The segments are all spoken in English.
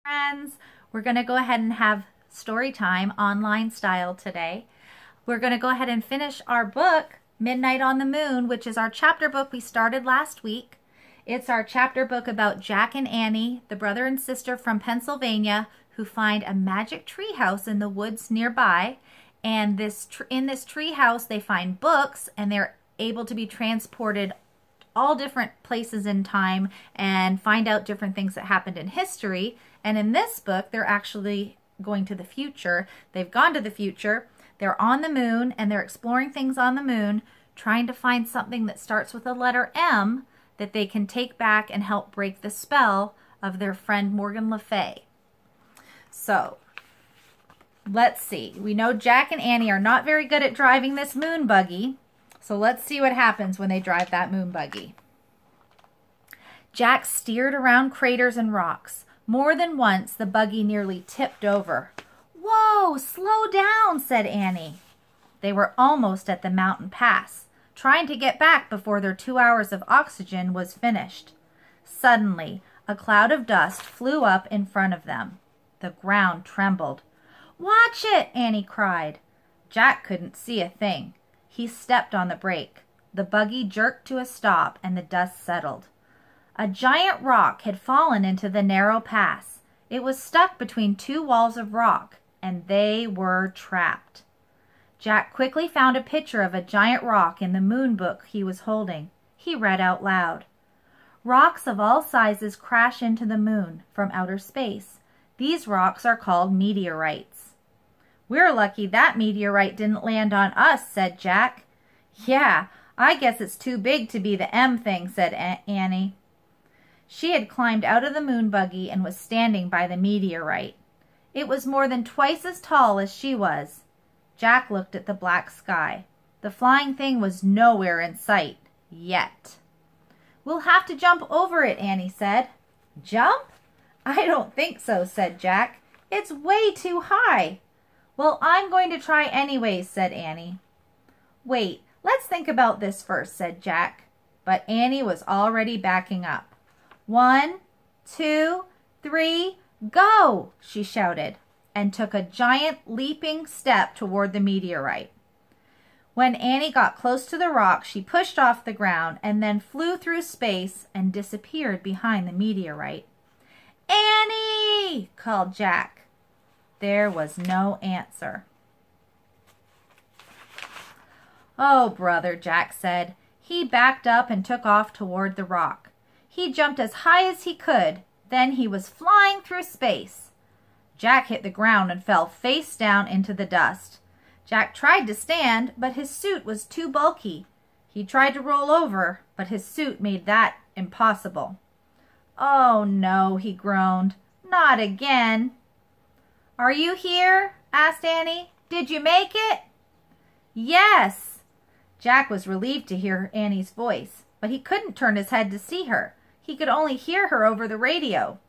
Friends, we're going to go ahead and have story time online style today. We're going to go ahead and finish our book, Midnight on the Moon, which is our chapter book we started last week. It's our chapter book about Jack and Annie, the brother and sister from Pennsylvania, who find a magic tree house in the woods nearby. And in this tree house, they find books, and they're able to be transported all different places in time and find out different things that happened in history. And in this book, they're actually going to the future. They've gone to the future. They're on the moon, and they're exploring things on the moon, trying to find something that starts with the letter M that they can take back and help break the spell of their friend Morgan Le Fay. So, let's see. We know Jack and Annie are not very good at driving this moon buggy. So let's see what happens when they drive that moon buggy. Jack steered around craters and rocks. More than once, the buggy nearly tipped over. "Whoa, slow down," said Annie. They were almost at the mountain pass, trying to get back before their 2 hours of oxygen was finished. Suddenly, a cloud of dust flew up in front of them. The ground trembled. "Watch it!" Annie cried. Jack couldn't see a thing. He stepped on the brake. The buggy jerked to a stop, and the dust settled. A giant rock had fallen into the narrow pass. It was stuck between two walls of rock, and they were trapped. Jack quickly found a picture of a giant rock in the moon book he was holding. He read out loud. "Rocks of all sizes crash into the moon from outer space. These rocks are called meteorites." "We're lucky that meteorite didn't land on us," said Jack. "Yeah, I guess it's too big to be the M thing," said Annie. She had climbed out of the moon buggy and was standing by the meteorite. It was more than twice as tall as she was. Jack looked at the black sky. The flying thing was nowhere in sight, yet. "We'll have to jump over it," Annie said. "Jump? I don't think so," said Jack. "It's way too high." "Well, I'm going to try anyways," said Annie. "Wait, let's think about this first," said Jack. But Annie was already backing up. "1, 2, 3, go!" she shouted, and took a giant leaping step toward the meteorite. When Annie got close to the rock, she pushed off the ground and then flew through space and disappeared behind the meteorite. "Annie!" called Jack. There was no answer. "Oh, brother," Jack said. He backed up and took off toward the rock. He jumped as high as he could. Then he was flying through space. Jack hit the ground and fell face down into the dust. Jack tried to stand, but his suit was too bulky. He tried to roll over, but his suit made that impossible. "Oh, no," he groaned. "Not again." "Are you here?" asked Annie. "Did you make it?" "Yes." Jack was relieved to hear Annie's voice, but he couldn't turn his head to see her. He could only hear her over the radio.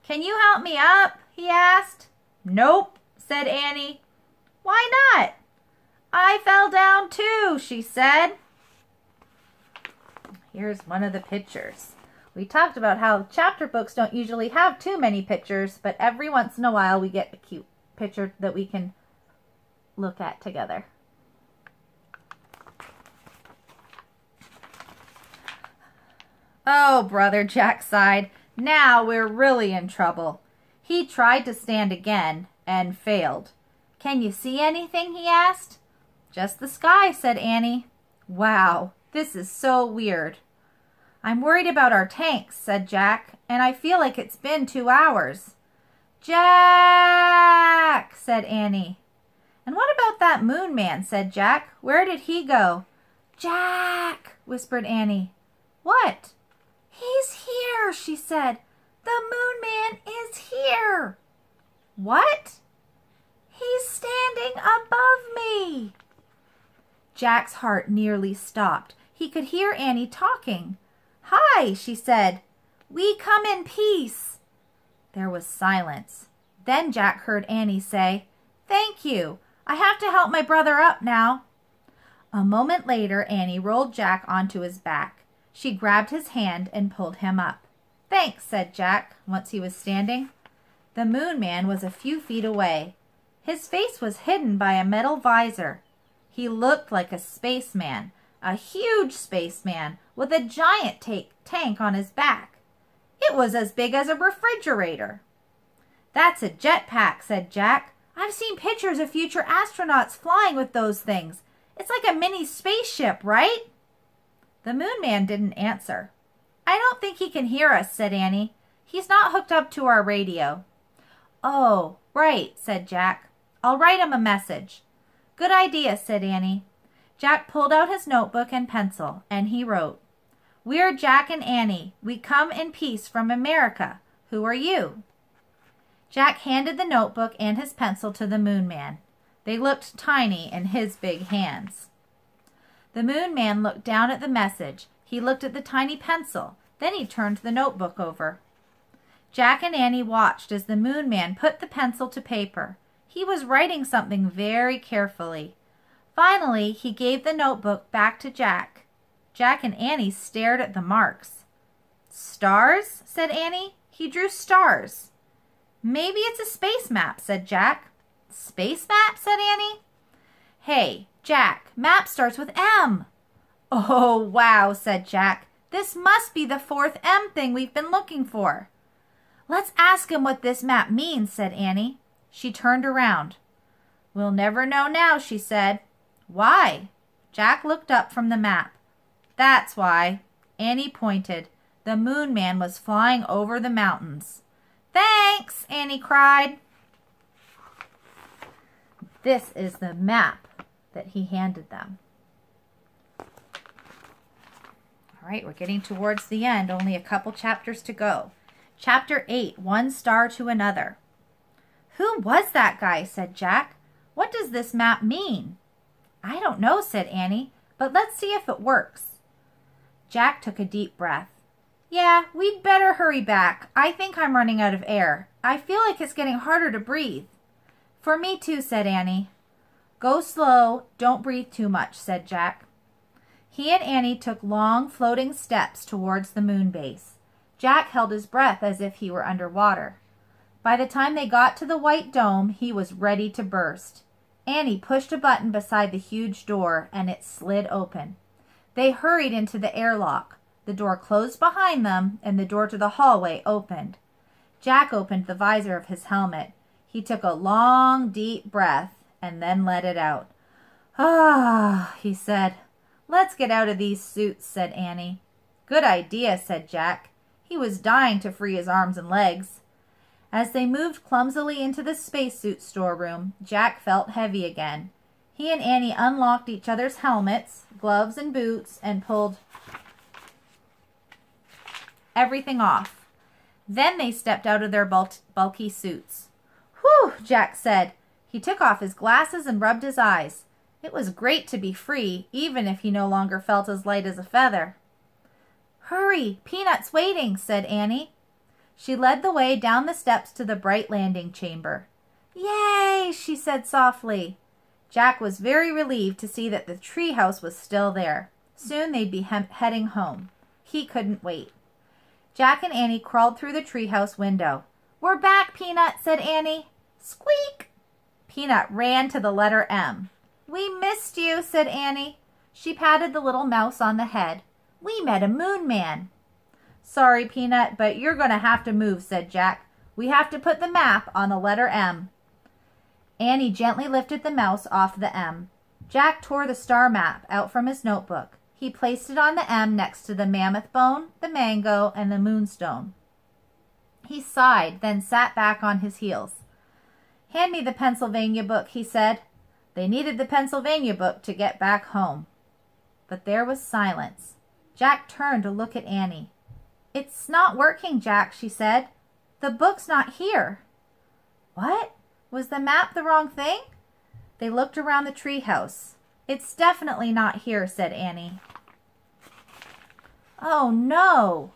"Can you help me up?" he asked. "Nope," said Annie. "Why not?" "I fell down too," she said. Here's one of the pictures. We talked about how chapter books don't usually have too many pictures, but every once in a while we get a cute picture that we can look at together. "Oh, brother," Jack sighed. "Now we're really in trouble." He tried to stand again and failed. "Can you see anything?" he asked. "Just the sky," said Annie. "Wow, this is so weird." "I'm worried about our tanks," said Jack, "and I feel like it's been 2 hours. "Jack!" said Annie. "And what about that moon man?" said Jack. "Where did he go?" "Jack!" whispered Annie. "What?" "He's here," she said. "The moon man is here." "What?" "He's standing above me." Jack's heart nearly stopped. He could hear Annie talking. "Hi," she said. "We come in peace." There was silence. Then Jack heard Annie say, "Thank you. I have to help my brother up now." A moment later, Annie rolled Jack onto his back. She grabbed his hand and pulled him up. "Thanks," said Jack, once he was standing. The Moon Man was a few feet away. His face was hidden by a metal visor. He looked like a spaceman, a huge spaceman with a giant tank on his back. It was as big as a refrigerator. "That's a jetpack," said Jack. "I've seen pictures of future astronauts flying with those things. It's like a mini spaceship, right?" The Moon Man didn't answer. "I don't think he can hear us," said Annie. "He's not hooked up to our radio." "Oh, right," said Jack. "I'll write him a message." "Good idea," said Annie. Jack pulled out his notebook and pencil, and he wrote, "We're Jack and Annie. We come in peace from America. Who are you?" Jack handed the notebook and his pencil to the Moon Man. They looked tiny in his big hands. The Moon Man looked down at the message. He looked at the tiny pencil. Then he turned the notebook over. Jack and Annie watched as the Moon Man put the pencil to paper. He was writing something very carefully. Finally, he gave the notebook back to Jack. Jack and Annie stared at the marks. "Stars?" said Annie. "He drew stars." "Maybe it's a space map," said Jack. "Space map?" said Annie. "Hey, Jack, map starts with M." "Oh, wow," said Jack. "This must be the fourth M thing we've been looking for." "Let's ask him what this map means," said Annie. She turned around. "We'll never know now," she said. "Why?" Jack looked up from the map. "That's why." Annie pointed. The Moon Man was flying over the mountains. "Thanks!" Annie cried. This is the map that he handed them. All right, we're getting towards the end. Only a couple chapters to go. Chapter 8, One Star to Another. "Who was that guy?" said Jack. "What does this map mean?" "I don't know," said Annie, "but let's see if it works." Jack took a deep breath. "Yeah, we'd better hurry back. I think I'm running out of air. I feel like it's getting harder to breathe." "For me too," said Annie. "Go slow. Don't breathe too much," said Jack. He and Annie took long, floating steps towards the moon base. Jack held his breath as if he were underwater. By the time they got to the white dome, he was ready to burst. Annie pushed a button beside the huge door, and it slid open. They hurried into the airlock. The door closed behind them, and the door to the hallway opened. Jack opened the visor of his helmet. He took a long, deep breath, and then let it out. "Ah," he said. "Let's get out of these suits," said Annie. "Good idea," said Jack. He was dying to free his arms and legs. As they moved clumsily into the spacesuit storeroom, Jack felt heavy again. He and Annie unlocked each other's helmets, gloves, and boots, and pulled everything off. Then they stepped out of their bulky suits. "Whew," Jack said. He took off his glasses and rubbed his eyes. It was great to be free, even if he no longer felt as light as a feather. "Hurry, Peanut's waiting," said Annie. She led the way down the steps to the bright landing chamber. "Yay!" she said softly. Jack was very relieved to see that the treehouse was still there. Soon they'd be heading home. He couldn't wait. Jack and Annie crawled through the treehouse window. "We're back, Peanut," said Annie. "Squeak!" Peanut ran to the letter M. "We missed you," said Annie. She patted the little mouse on the head. "We met a moon man." "Sorry, Peanut, but you're going to have to move," said Jack. "We have to put the map on the letter M." Annie gently lifted the mouse off the M. Jack tore the star map out from his notebook. He placed it on the M next to the mammoth bone, the mango, and the moonstone. He sighed, then sat back on his heels. "Hand me the Pennsylvania book," he said. They needed the Pennsylvania book to get back home. But there was silence. Jack turned to look at Annie. "It's not working, Jack," she said. "The book's not here." "What? Was the map the wrong thing?" They looked around the treehouse. "It's definitely not here," said Annie. "Oh, no!"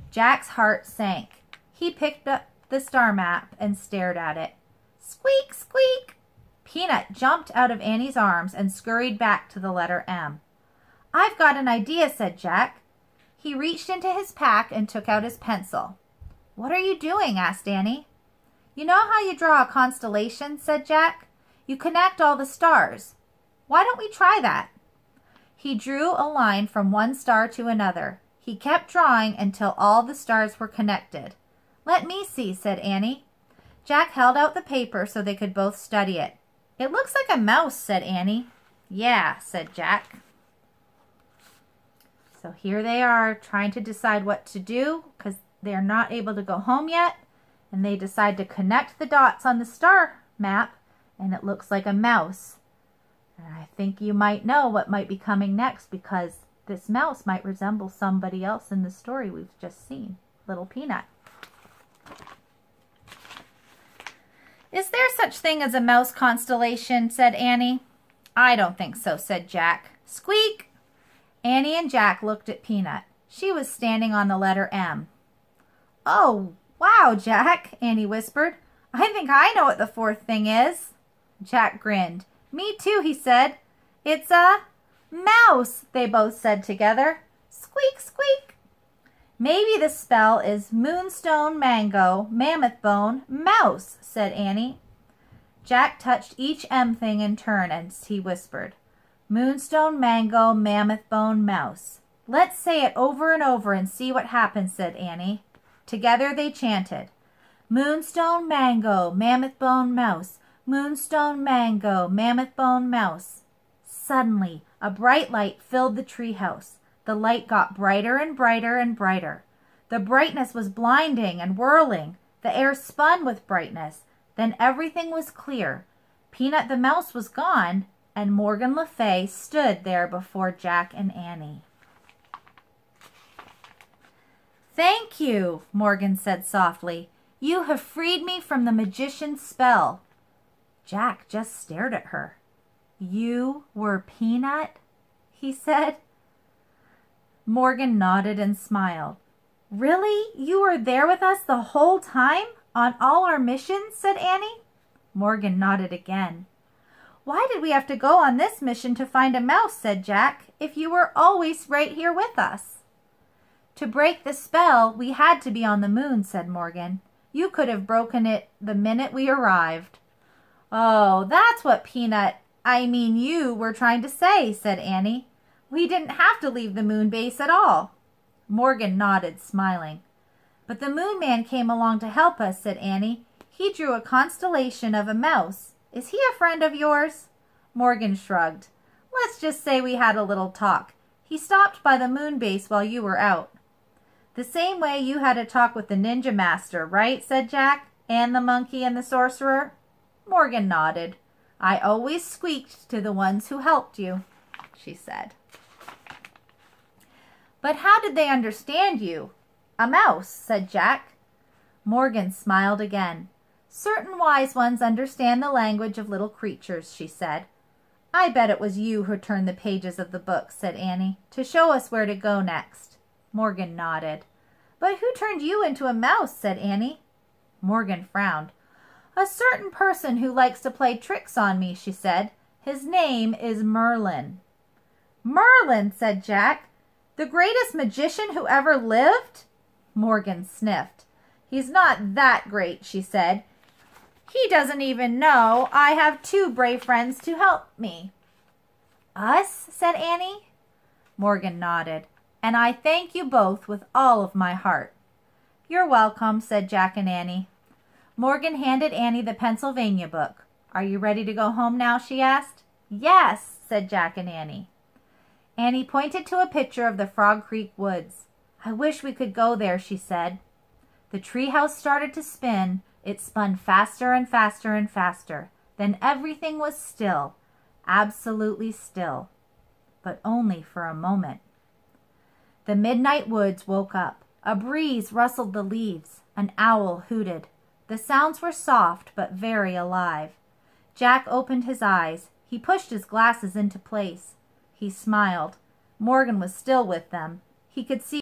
Jack's heart sank. He picked up the star map and stared at it. Squeak, squeak! Peanut jumped out of Annie's arms and scurried back to the letter M. "I've got an idea," said Jack. He reached into his pack and took out his pencil. "What are you doing?" asked Annie. You know how you draw a constellation, said Jack? You connect all the stars. Why don't we try that? He drew a line from one star to another. He kept drawing until all the stars were connected. Let me see, said Annie. Jack held out the paper so they could both study it. It looks like a mouse, said Annie. Yeah, said Jack. So here they are trying to decide what to do because they're not able to go home yet. And they decide to connect the dots on the star map, and it looks like a mouse. And I think you might know what might be coming next because this mouse might resemble somebody else in the story we've just seen, Little Peanut. Is there such thing as a mouse constellation, said Annie. I don't think so, said Jack. Squeak! Annie and Jack looked at Peanut. She was standing on the letter M. Oh, wow, Jack, Annie whispered. I think I know what the fourth thing is. Jack grinned. Me too, he said. It's a mouse, they both said together. Squeak, squeak. Maybe the spell is moonstone, mango, mammoth bone, mouse, said Annie. Jack touched each M thing in turn as he whispered. Moonstone, mango, mammoth bone, mouse. Let's say it over and over and see what happens, said Annie. Together they chanted, Moonstone, mango, mammoth bone, mouse. Moonstone, mango, mammoth bone, mouse. Suddenly, a bright light filled the treehouse. The light got brighter and brighter and brighter. The brightness was blinding and whirling. The air spun with brightness. Then everything was clear. Peanut the mouse was gone, and Morgan Le Fay stood there before Jack and Annie. Thank you, Morgan said softly. You have freed me from the magician's spell. Jack just stared at her. You were Peanut? He said. Morgan nodded and smiled. Really? You were there with us the whole time? On all our missions? Said Annie. Morgan nodded again. Why did we have to go on this mission to find a mouse? Said Jack, if you were always right here with us. To break the spell, we had to be on the moon, said Morgan. You could have broken it the minute we arrived. Oh, that's what you were trying to say, said Annie. We didn't have to leave the moon base at all. Morgan nodded, smiling. But the moon man came along to help us, said Annie. He drew a constellation of a mouse. Is he a friend of yours? Morgan shrugged. Let's just say we had a little talk. He stopped by the moon base while you were out. The same way you had a talk with the ninja master, right? Said Jack. And the monkey and the sorcerer? Morgan nodded. I always squeaked to the ones who helped you, she said. But how did they understand you? A mouse, said Jack. Morgan smiled again. Certain wise ones understand the language of little creatures, she said. I bet it was you who turned the pages of the book, said Annie, to show us where to go next. Morgan nodded. But who turned you into a mouse? Said Annie. Morgan frowned. A certain person who likes to play tricks on me, she said. His name is Merlin. Merlin, said Jack. The greatest magician who ever lived? Morgan sniffed. He's not that great, she said. He doesn't even know I have 2 brave friends to help me. Us? Said Annie. Morgan nodded. And I thank you both with all of my heart. You're welcome, said Jack and Annie. Morgan handed Annie the Pennsylvania book. Are you ready to go home now? She asked. Yes, said Jack and Annie. Annie pointed to a picture of the Frog Creek woods. I wish we could go there, she said. The treehouse started to spin. It spun faster and faster and faster. Then everything was still, absolutely still, but only for a moment. The midnight woods woke up. A breeze rustled the leaves. An owl hooted. The sounds were soft but very alive. Jack opened his eyes. He pushed his glasses into place. He smiled. Morgan was still with them. He could see